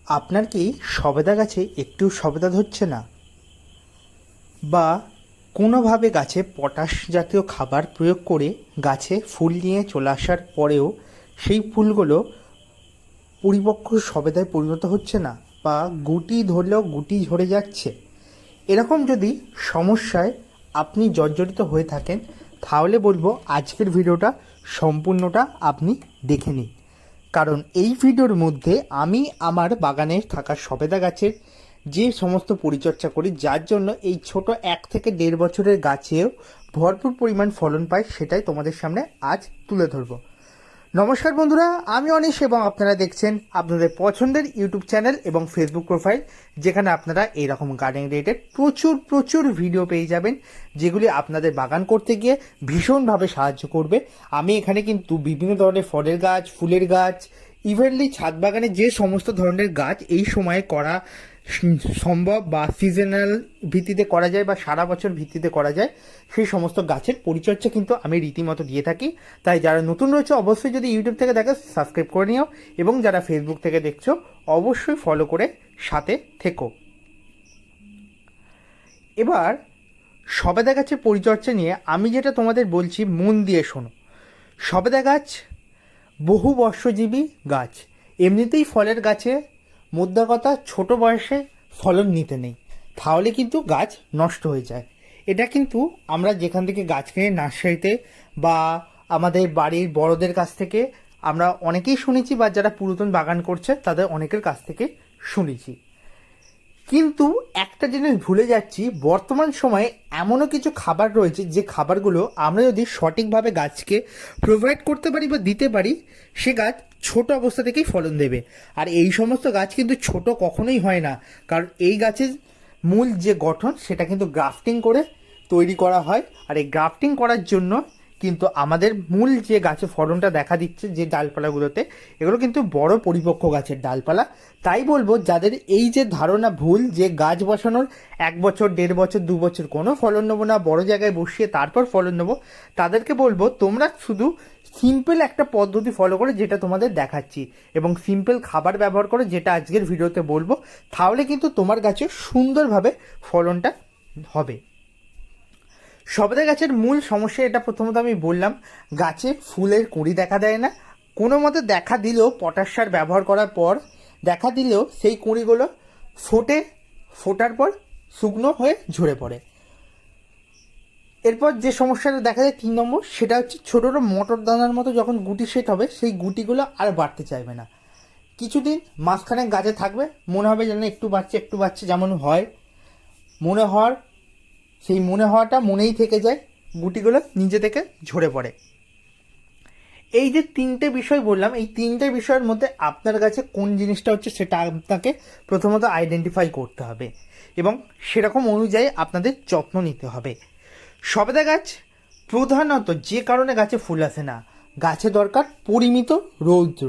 আপনার কি সবেদা গাছে একটু সবেদা ধরছে না, বা কোনোভাবে গাছে পটাশ জাতীয় খাবার প্রয়োগ করে গাছে ফুল নিয়ে চলে আসার পরেও সেই ফুলগুলো পরিপক্ক সবেদায় পরিণত হচ্ছে না, বা গুটি ধরলেও গুটি ঝরে যাচ্ছে? এরকম যদি সমস্যায় আপনি জর্জরিত হয়ে থাকেন, তাহলে বলবো আজকের ভিডিওটা সম্পূর্ণটা আপনি দেখে নিন। কারণ এই ভিডিওর মধ্যে আমি আমার বাগানে থাকা সবেদা গাছের যে সমস্ত পরিচর্যা করি, যার জন্য এই ছোট 1 থেকে 1.5 বছরের গাছেও ভরপুর পরিমাণ ফলন পায়, সেটাই তোমাদের সামনে আজ তুলে ধরবো। নমস্কার বন্ধুরা, আমি অনিশ এবং আপনারা দেখছেন আপনাদের পছন্দের ইউটিউব চ্যানেল এবং ফেসবুক প্রোফাইল, যেখানে আপনারা এইরকম গার্ডেনিং রিলেটেড প্রচুর ভিডিও পেয়ে যাবেন, যেগুলি আপনাদের বাগান করতে গিয়ে ভীষণভাবে সাহায্য করবে। আমি এখানে কিন্তু বিভিন্ন ধরনের ফলের গাছ, ফুলের গাছ, ইভেনলি ছাদ বাগানে যে সমস্ত ধরনের গাছ এই সময়ে করা সম্ভব বা সিজনাল ভিত্তিতে করা যায় বা সারা বছর ভিত্তিতে করা যায়, সেই সমস্ত গাছের পরিচর্যা কিন্তু আমি রীতিমতো দিয়ে থাকি। তাই যারা নতুন রয়েছে অবশ্যই, যদি ইউটিউব থেকে দেখো সাবস্ক্রাইব করে নিও, এবং যারা ফেসবুক থেকে দেখছো অবশ্যই ফলো করে সাথে থেকো। এবার সবেদা গাছের পরিচর্যা নিয়ে আমি যেটা তোমাদের বলছি, মন দিয়ে শোনো। সবেদা গাছ বহু বর্ষজীবী গাছ। এমনিতেই ফলের গাছে মোদ্দা কথা ছোট বয়সে ফলন নিতে নেই, তাহলে কিন্তু গাছ নষ্ট হয়ে যায়। এটা কিন্তু আমরা যেখান থেকে গাছ কিনে নার্সারিতে বা আমাদের বাড়ির বড়দের কাছ থেকে আমরা অনেকেই শুনেছি, বা যারা পুরাতন বাগান করছে তাদের অনেকের কাছ থেকে শুনেছি। কিন্তু একটা জিনিস ভুলে যাচ্ছি, বর্তমান সময়ে এমনও কিছু খাবার রয়েছে যে খাবারগুলো আমরা যদি সঠিকভাবে গাছকে প্রোভাইড করতে পারি বা দিতে পারি, সে গাছ ছোট অবস্থা থেকেই ফলন দেবে। আর এই সমস্ত গাছ কিন্তু ছোট কখনোই হয় না, কারণ এই গাছের মূল যে গঠন সেটা কিন্তু গ্রাফটিং করে তৈরি করা হয়। আর এই গ্রাফটিং করার জন্য কিন্তু আমাদের মূল যে গাছে ফলনটা দেখা দিচ্ছে যে ডালপালাগুলোতে, এগুলো কিন্তু বড় পরিপক্ক গাছের ডালপালা। তাই বলবো, যাদের এই যে ধারণা ভুল যে গাছ বসানোর 1 বছর, 1.5 বছর, 2 বছর কোনো ফলন নেবো না, বড় জায়গায় বসিয়ে তারপর ফলন নেবো, তাদেরকে বলবো তোমরা শুধু সিম্পল একটা পদ্ধতি ফলো করে, যেটা তোমাদের দেখাচ্ছি, এবং সিম্পল খাবার ব্যবহার করে, যেটা আজকের ভিডিওতে বলবো, তাহলে কিন্তু তোমার গাছে সুন্দরভাবে ফলনটা হবে। সবেদা গাছের মূল সমস্যা এটা, প্রথমত আমি বললাম, গাছে ফুলের কুঁড়ি দেখা দেয় না। কোনো মতে দেখা দিলেও, পটাশ সার ব্যবহার করার পর দেখা দিলেও সেই কুঁড়িগুলো ফোটার পর শুকনো হয়ে ঝরে পড়ে। এরপর যে সমস্যাটা দেখা যায় 3 নম্বর, সেটা হচ্ছে ছোটো ছোটো মটর দানার মতো যখন গুটি সেট হবে, সেই গুটিগুলো আর বাড়তে চাইবে না। কিছুদিন মাঝখানে গাছে থাকবে, মনে হবে যেন একটু বাড়ছে, যেমন হয় মনে হওয়াটা মনেই থেকে যায়, গুটিগুলো নিজে থেকে ঝরে পড়ে। এই যে 3টে বিষয় বললাম, এই 3টে বিষয়ের মধ্যে আপনার কাছে কোন জিনিসটা হচ্ছে সেটা আপনাকে প্রথমত আইডেন্টিফাই করতে হবে, এবং সেরকম অনুযায়ী আপনাদের যত্ন নিতে হবে। সবেদা গাছ প্রধানত যে কারণে গাছে ফুল আসে না, গাছে দরকার পরিমিত রৌদ্র।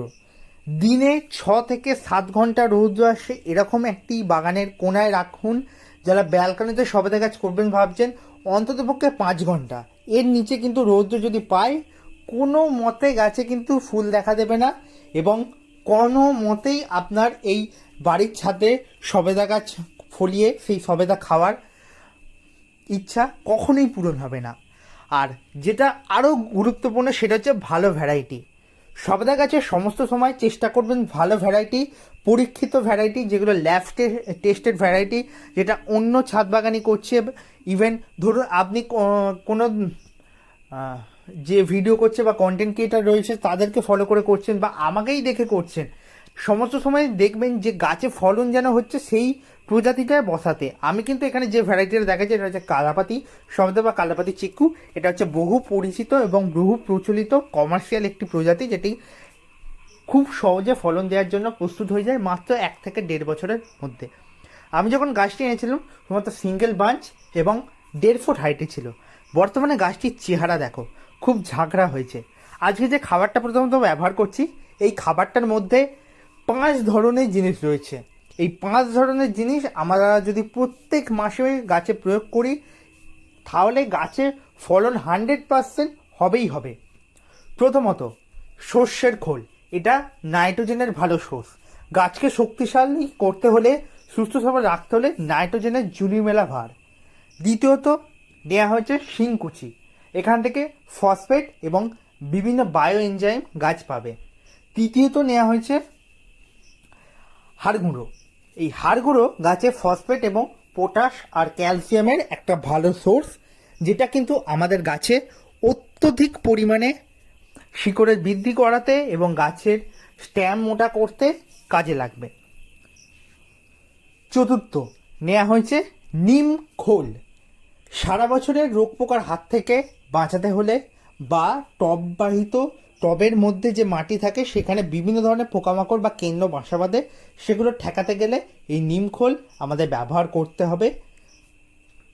দিনে 6 থেকে 7 ঘন্টা রৌদ্র আসে এরকম একটি বাগানের কোনায় রাখুন। যারা ব্যালকনিতে সবেদা গাছ করবেন ভাবছেন, অন্ততপক্ষে 5 ঘন্টা। এর নিচে কিন্তু রৌদ্র যদি পায়, কোনো মতে গাছে কিন্তু ফুল দেখা দেবে না, এবং কোনো মতেই আপনার এই বাড়ির ছাদে সবেদা গাছ ফলিয়ে সেই সবেদা খাওয়ার ইচ্ছা কখনোই পূরণ হবে না। আর যেটা আরও গুরুত্বপূর্ণ, সেটা হচ্ছে ভালো ভ্যারাইটি। সবেদা গাছের সমস্ত সময় চেষ্টা করবেন ভালো ভ্যারাইটি, পরীক্ষিত ভ্যারাইটি, যেগুলো ল্যাব টেস্টেড ভ্যারাইটি, যেটা অন্য ছাদ বাগানি করছে। ইভেন ধরুন আপনি কোনো যে ভিডিও করছে বা কন্টেন্ট ক্রিয়েটার রয়েছে তাদেরকে ফলো করে করছেন, বা আমাকেই দেখে করছেন, সমস্ত সময় দেখবেন যে গাছে ফলন যেন হচ্ছে সেই প্রজাতিটায় বসাতে। আমি কিন্তু এখানে যে ভ্যারাইটিটা দেখাচ্ছি, এটা হচ্ছে কালাপাতি সবেদা বা কালাপাতি চিকু। এটা হচ্ছে বহু পরিচিত এবং বহু প্রচলিত কমার্শিয়াল একটি প্রজাতি, যেটি খুব সহজে ফলন দেওয়ার জন্য প্রস্তুত হয়ে যায় মাত্র 1 থেকে 1.5 বছরের মধ্যে। আমি যখন গাছটি এনেছিলাম, শুধুমাত্র সিঙ্গেল বাঞ্চ এবং 1.5 ফুট হাইটে ছিল। বর্তমানে গাছটির চেহারা দেখো, খুব ঝাঁকড়া হয়েছে। আজকে যে খাবারটা প্রথমত ব্যবহার করছি, এই খাবারটার মধ্যে 5 ধরনের জিনিস রয়েছে। এই 5 ধরনের জিনিস আমরা যদি প্রত্যেক মাসে গাছে প্রয়োগ করি, তাহলে গাছের ফলন 100% হবেই হবে। প্রথমত, সর্ষের খোল। এটা নাইট্রোজেনের ভালো সোর্স। গাছকে শক্তিশালী করতে হলে, সুস্থ সবল রাখতে হলে নাইট্রোজেনের জুড়ি মেলা ভার। দ্বিতীয়ত দেওয়া হয়েছে শিংকুচি, এখান থেকে ফসফেট এবং বিভিন্ন বায়ো এনজাইম গাছ পাবে। তৃতীয়ত নেওয়া হয়েছে হাড় গুঁড়ো। এই হাড় গুঁড়ো গাছে ফসফেট এবং পটাশ আর ক্যালসিয়ামের একটা ভালো সোর্স, যেটা কিন্তু আমাদের গাছে অত্যধিক পরিমাণে শিকড়ের বৃদ্ধি করাতে এবং গাছের স্ট্যাম মোটা করতে কাজে লাগবে। চতুর্থ নেওয়া হয়েছে নিম খোল। সারা বছরের রোগ পোকার হাত থেকে বাঁচাতে হলে বা টবের মধ্যে যে মাটি থাকে সেখানে বিভিন্ন ধরনের পোকামাকড় বা কেন্দ্র বাসা বাঁধে, সেগুলো ঠেকাতে গেলে এই নিমখোল আমাদের ব্যবহার করতে হবে।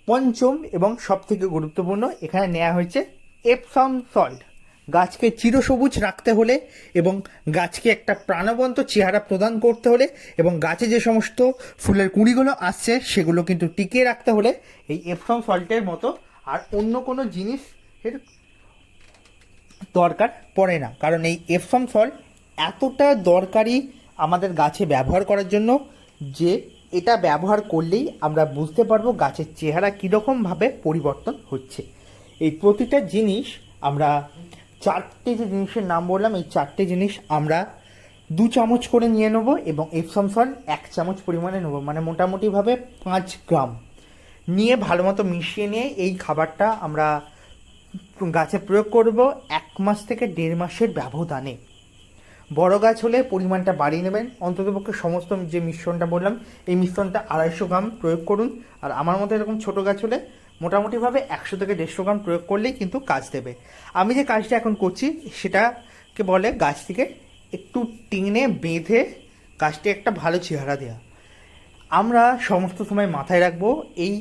পঞ্চম এবং সবথেকে গুরুত্বপূর্ণ এখানে নেওয়া হয়েছে এপসম সল্ট। গাছকে চিরসবুজ রাখতে হলে এবং গাছকে একটা প্রাণবন্ত চেহারা প্রদান করতে হলে এবং গাছে যে সমস্ত ফুলের কুঁড়িগুলো আসছে সেগুলো কিন্তু টিকিয়ে রাখতে হলে এই এপসম সল্টের মতো আর অন্য কোনো জিনিসের দরকার পড়ে না। কারণ এই এপসম সল্ট এতটা দরকারি আমাদের গাছে ব্যবহার করার জন্য যে এটা ব্যবহার করলেই আমরা বুঝতে পারবো গাছের চেহারা কীরকমভাবে পরিবর্তন হচ্ছে। এই প্রতিটা জিনিস আমরা চারটে যে জিনিসের নাম বললাম, এই চারটে জিনিস আমরা 2 চামচ করে নিয়ে নেব এবং এপসম সল্ট 1 চামচ পরিমাণে নেব, মানে মোটামুটিভাবে 5 গ্রাম নিয়ে ভালো মতো মিশিয়ে নিয়ে এই খাবারটা আমরা গাছে প্রয়োগ করব 1 মাস থেকে 1.5 মাসের ব্যবধানে। বড় গাছ হলে পরিমাণটা বাড়িয়ে নেবেন, অন্ততপক্ষে সমস্ত যে মিশ্রণটা বললাম এই মিশ্রণটা 250 গ্রাম প্রয়োগ করুন। আর আমার মতো এরকম ছোটো গাছ হলে মোটামুটিভাবে 100 থেকে 150 গ্রাম প্রয়োগ করলেই কিন্তু কাজ দেবে। আমি যে কাজটা এখন করছি সেটাকে বলে গাছটিকে একটু টেনে বেঁধে গাছটি একটা ভালো চেহারা দেওয়া। আমরা সমস্ত সময় মাথায় রাখবো এই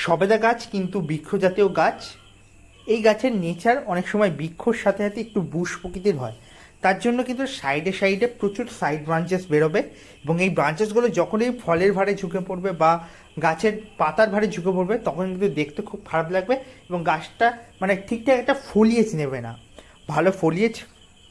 সবেদা গাছ কিন্তু বৃক্ষ জাতীয় গাছ। এই গাছের নেচার অনেক সময় বৃক্ষর সাথে সাথে একটু বুশ প্রকৃতির হয়, তার জন্য কিন্তু সাইডে সাইডে প্রচুর সাইড ব্রাঞ্চেস বেরোবে এবং এই ব্রাঞ্চেসগুলো যখনই ফলের ভারে ঝুঁকে পড়বে বা গাছের পাতার ভারে ঝুঁকে পড়বে তখন কিন্তু দেখতে খুব খারাপ লাগবে এবং গাছটা মানে ঠিকঠাক একটা ফলিয়েজ নেবে না। ভালো ফলিয়েজ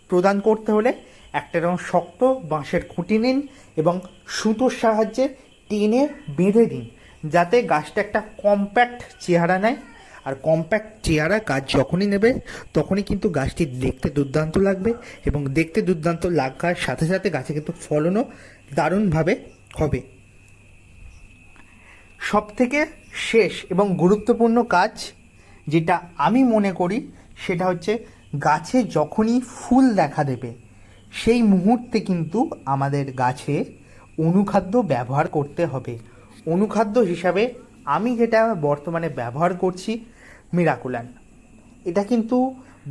প্রদান করতে হলে একটা এরকম শক্ত বাঁশের খুঁটি নিন এবং সুতোর সাহায্যে টেনে বেঁধে দিন, যাতে গাছটা একটা কম্প্যাক্ট চেহারা নেয়। আর কম্প্যাক্ট চেহারা গাছ যখনই নেবে তখনই কিন্তু গাছটি দেখতে দুর্দান্ত লাগবে এবং দেখতে দুর্দান্ত লাগার সাথে সাথে গাছে কিন্তু ফলনও দারুণভাবে হবে। সবথেকে শেষ এবং গুরুত্বপূর্ণ কাজ যেটা আমি মনে করি সেটা হচ্ছে গাছে যখনই ফুল দেখা দেবে সেই মুহূর্তে কিন্তু আমাদের গাছে অনুখাদ্য ব্যবহার করতে হবে। অনুখাদ্য হিসাবে আমি যেটা বর্তমানে ব্যবহার করছি মিরাকুলান। এটা কিন্তু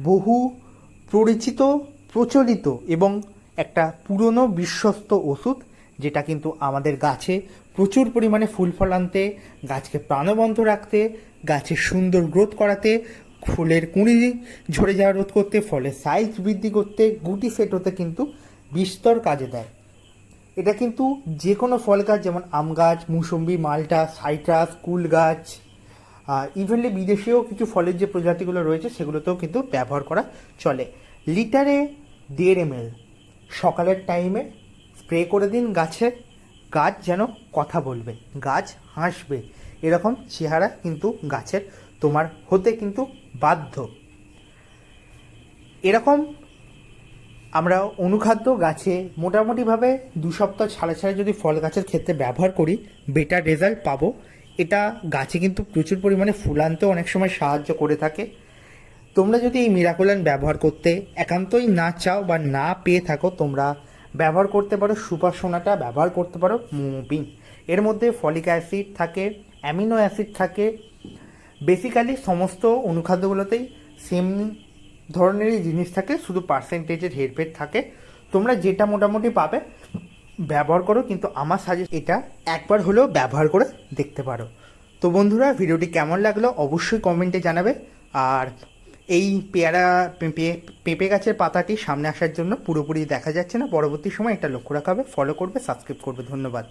বহু পরিচিত, প্রচলিত এবং একটা পুরনো বিশ্বস্ত ওষুধ, যেটা কিন্তু আমাদের গাছে প্রচুর পরিমাণে ফুল ফল আনতে, গাছকে প্রাণবন্ত রাখতে, গাছের সুন্দর গ্রোথ করাতে, ফুলের কুঁড়ি ঝরে যাওয়া রোধ করতে, ফলের সাইজ বৃদ্ধি করতে, গুটি সেট হতে কিন্তু বিস্তর কাজে দেয়। এটা কিন্তু যে কোনো ফল গাছ যেমন আম গাছ, মুসম্বি, মালটা, সাইট্রাস, কুল গাছ, ইভেনলি বিদেশীয় কিছু ফলের যে প্রজাতিগুলো রয়েছে সেগুলোতেও কিন্তু ব্যবহার করা চলে। লিটারে 1.5 ml সকালের টাইমে স্প্রে করে দিন গাছে। গাছ যেন কথা বলবে, গাছ হাসবে, এরকম চেহারা কিন্তু গাছের তোমার হতে কিন্তু বাধ্য। এরকম আমরা অনুখাদ্য গাছে মোটামুটিভাবে 2 সপ্তাহ ছাড়া ছাড়া যদি ফল গাছের ক্ষেত্রে ব্যবহার করি বেটার রেজাল্ট পাবো। এটা গাছে কিন্তু প্রচুর পরিমাণে ফুল আনতেও অনেক সময় সাহায্য করে থাকে। তোমরা যদি এই মিরাকুলান ব্যবহার করতে একান্তই না চাও বা না পেয়ে থাকো, তোমরা ব্যবহার করতে পারো সুপার সোনাটা, ব্যবহার করতে পারো মুভিন। এর মধ্যে ফলিক অ্যাসিড থাকে, অ্যামিনো অ্যাসিড থাকে, বেসিক্যালি সমস্ত অনুখাদ্যগুলোতেই সেম ধরনেরই জিনিস থাকে, শুধু পার্সেন্টেজের হেরফের থাকে। তোমরা যেটা মোটামুটি পাবে ব্যবহার করো, কিন্তু আমার সাজেস্ট এটা একবার হলেও ব্যবহার করে দেখতে পারো। তো বন্ধুরা, ভিডিওটি কেমন লাগলো অবশ্যই কমেন্টে জানাবে। আর এই পেঁপে গাছের পাতাটি সামনে আসার জন্য পুরোপুরি দেখা যাচ্ছে না, পরবর্তী সময় এটা লক্ষ্য রাখা হবে। ফলো করবে, সাবস্ক্রাইব করবে। ধন্যবাদ।